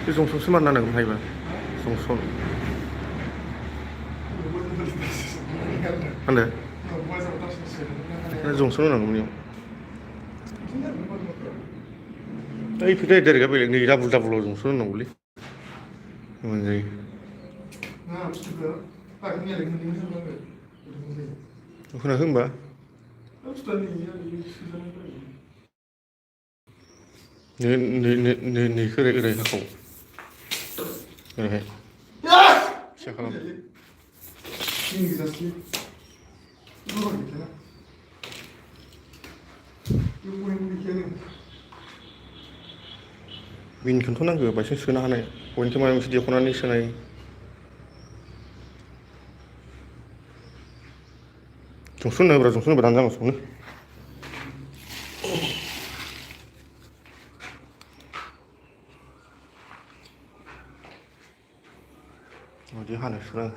그 정성 스만 나는 거 하이바 정성 안돼 정성 나는 거요 이 피대 데리가 beleng 니 double 정성 나는 거리 뭔지 그나 흥바 네 그래 하고 그래 시작하면 윈 컨트롤한 거 마신 쓰나 하네 원체 말하면 데코나니 쓰나이 정순나 브라 정순나 브라 안장 정순나 어디 하나 쓰나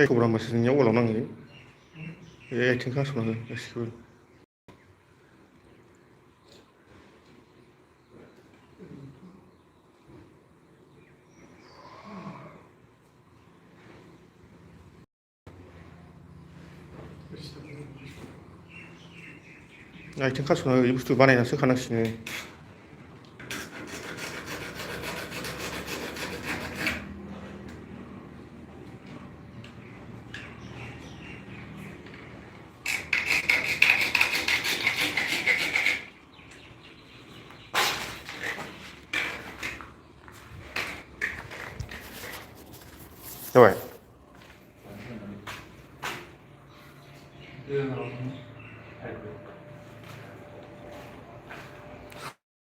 그거랑 마시는 거 올라오는 게 예, 팅카스나 시고 아, 팅카스나 이 부스 많이 나서 가능시네 rồi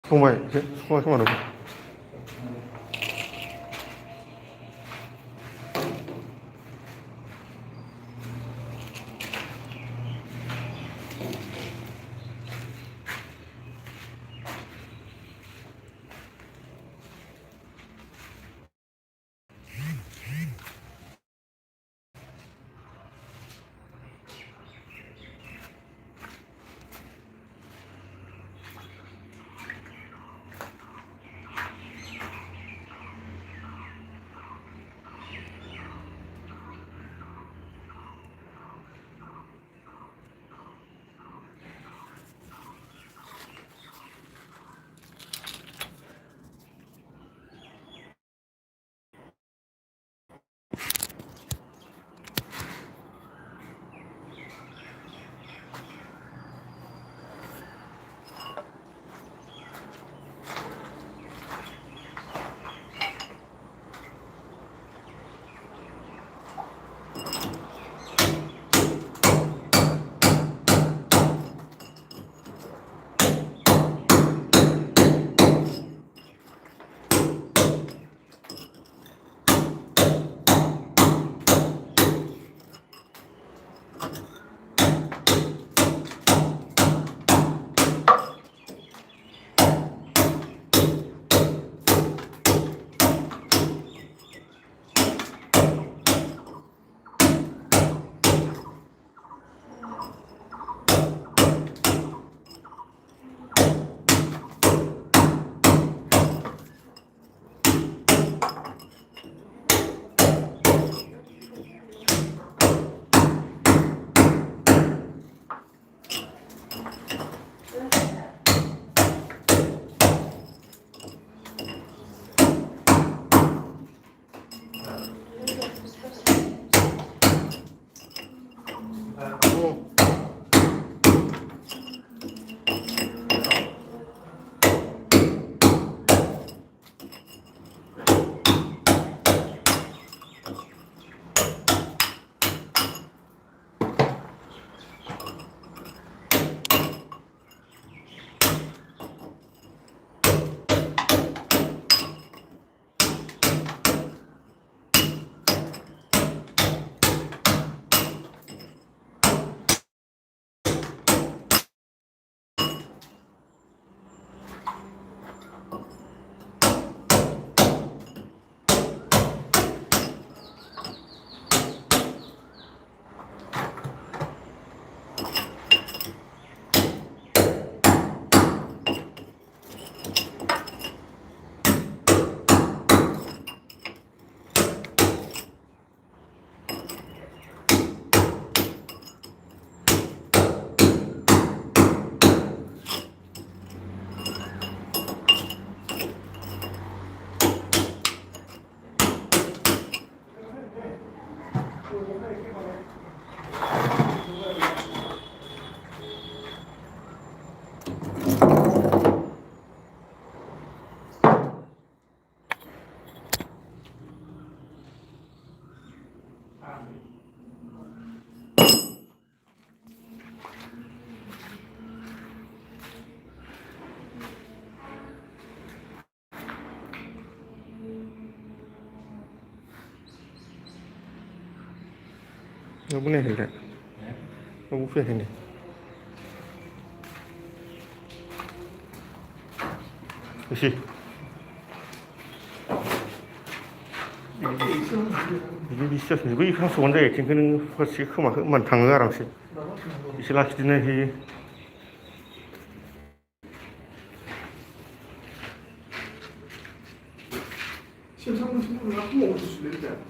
không phải không phải đâu Nó bún này hình này, nó bún phê hình này. Isi. Ini bisa sih, बै हास'आनो जायो थिंखो नों फारसे खोमाखौ मान थाङो आरामसे. एसे लाखिदिनो होयो.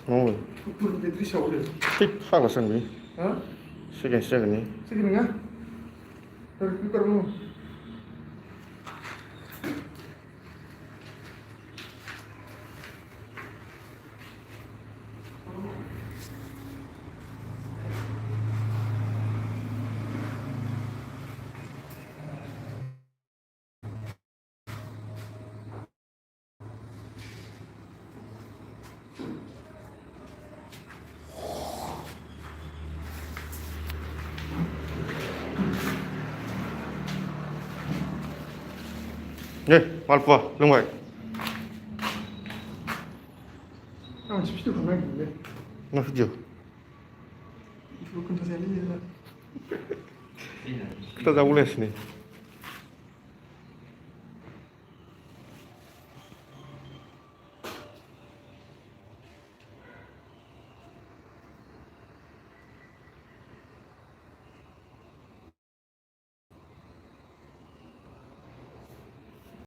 Oh. Tik falasan nih. Segan nih. Segan nggak? Terus 네, 말부아, 정말. 집시도 건강했는데. 나 그죠? 이거 근처에 살리지. 그러다 올랬으니.